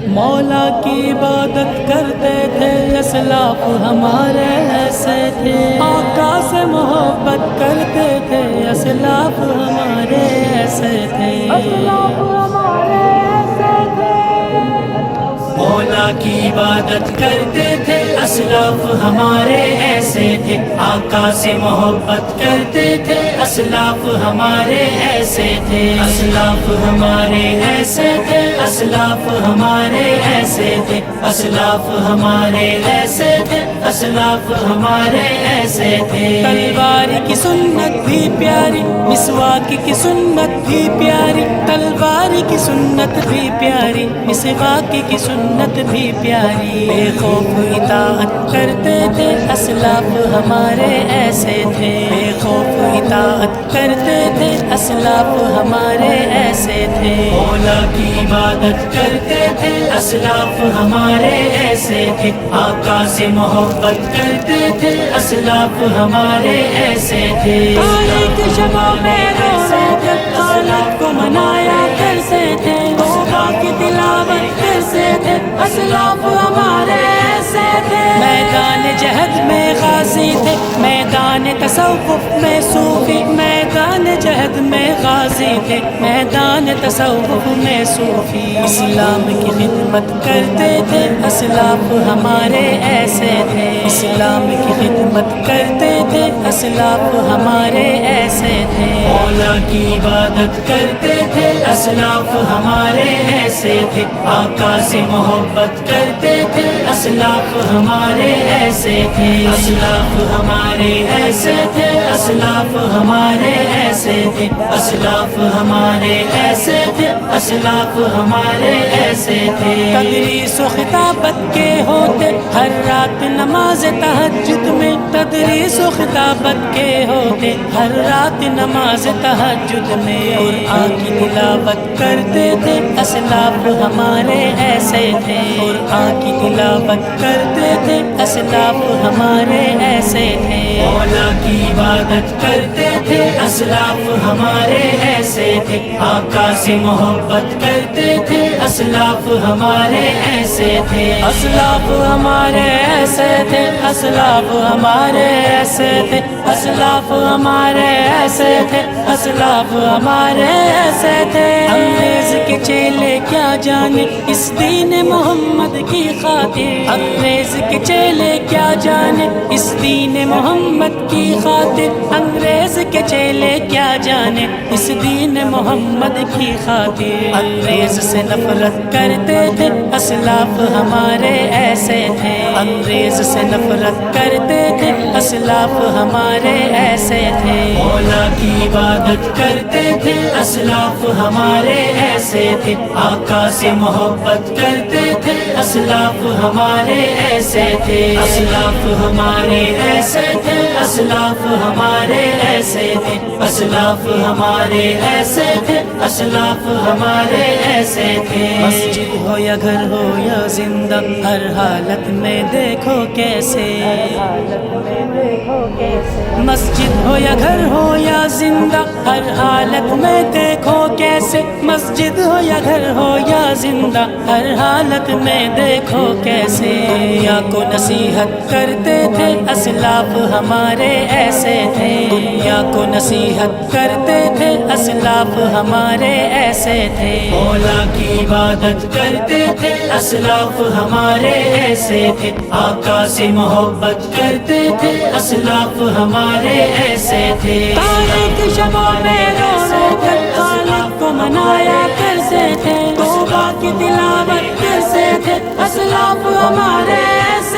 مولا کی عبادت کرتے تھے اسلاف ہمارے ایسے تھے، آقا سے محبت کرتے تھے اسلاف ہمارے ایسے تھے، اسلاف ہمارے ایسے تھے، مولا کی عبادت کرتے تھے اسلاف ہمارے ایسے تھے، آقا سے محبت کرتے تھے اسلاف ہمارے ایسے تھے، اسلاف ہمارے ایسے تھے، اسلاف ہمارے ایسے تھے، اسلاف ہمارے ایسے تھے، اسلاف ہمارے ایسے تھے، تلوار کی سنت بھی پیاری، مسواک کی سنت بھی پیاری، تلوار کی سنت بھی پیاری، مسواک کی سنت بھی پیاری، بے خوف اطاعت کرتے تھے اسلاف ہمارے ایسے تھے، بے خوف اطاعت کرتے تھے اسلاف ہمارے ایسے تھے، مولا کی عبادت کرتے تھے اسلاف ہمارے ایسے تھے، آقا سے محبت کرتے تھے اسلاف ہمارے ایسے تھے، تاریک شبوں میں روزے جب خالق کو منایا کرتے تھے، توبہ کی تلاوت کرتے تھے اسلاف ہمارے ایسے تھے، میدان جہد میں غازی تھے، میدان تصوف میں صوفی، میدان جہد میں غازی تھے، میدان تصوف میں صوفی، اسلام کی خدمت کرتے تھے اسلاف ہمارے ایسے تھے، اسلام کی خدمت کرتے تھے اسلاف ہمارے ایسے تھے، مولا کی عبادت کرتے تھے اسلاف ہمارے ایسے تھے، آقا سے محبت کرتے تھے اسلاف ہمارے ایسے تھے، اسلاف ہمارے ایسے تھے، اسلاف ہمارے ایسے تھے، اسلاف ہمارے ایسے تھے، اسلاف ہمارے ایسے تھے، تدریس و خطابت کے ہوتے ہر رات نماز تہجد میں، تدریس و خطابت کے ہوتے ہر رات نماز تہجد میں، قرآن کی تلاوت کرتے تھے اسلاف ہمارے ایسے تھے، قرآن کی تلاوت کرتے تھے اسلاف ہمارے ایسے تھے، مولا کی عبادت کرتے تھے اسلاف ہمارے ایسے تھے، آقا سے محبت کرتے تھے اسلاف ہمارے ایسے تھے، اسلاف ہمارے ایسے تھے، اسلاف ہمارے ایسے تھے، اسلاف ہمارے ایسے تھے، اسلاف ہمارے ایسے تھے، انگریز کے چیلے کیا جانے اس دین محمد کی خاطر، انگریز کے چیلے کیا جانے اس دین محمد کی خاطر، انگریز کے چیلے کیا جانے اس دین محمد کی خاطر، انگریز سے نفرت کرتے تھے اسلاف ہمارے ایسے تھے، انگریز سے نفرت کرتے تھے اسلاف ہمارے ایسے تھے، مولا کی عبادت کرتے تھے اسلاف ہمارے ایسے تھے، آقا سے محبت کرتے تھے اسلاف ہمارے ایسے تھے، اسلاف ہمارے ایسے تھے، اسلاف ہمارے ایسے تھے، اسلاف ہمارے ایسے تھے، اسلاف ہمارے ایسے تھے، مسجد ہو یا گھر ہو یا زندہ ہر حالت میں دیکھو کیسے، مسجد ہو یا گھر ہو یا زندہ ہر حالت میں دیکھو کیسے، مسجد ہو یا گھر ہو یا زندہ ہر حالت میں دیکھو کیسے، دنیا کو نصیحت کرتے تھے اسلاف ہمارے ایسے تھے، دنیا کو نصیحت کرتے تھے اسلاف ہمارے ایسے تھے، مولا کی عبادت کرتے تھے اسلاف ہمارے ایسے تھے، آقا سے محبت کرتے تھے اسلاف ہمارے ایسے تھے، تاریک شبوں میں روزے جب خالق کو منایا کرتے تھے، توبہ کی تلاوت کرتے تھے اسلاف ہمارے ایسے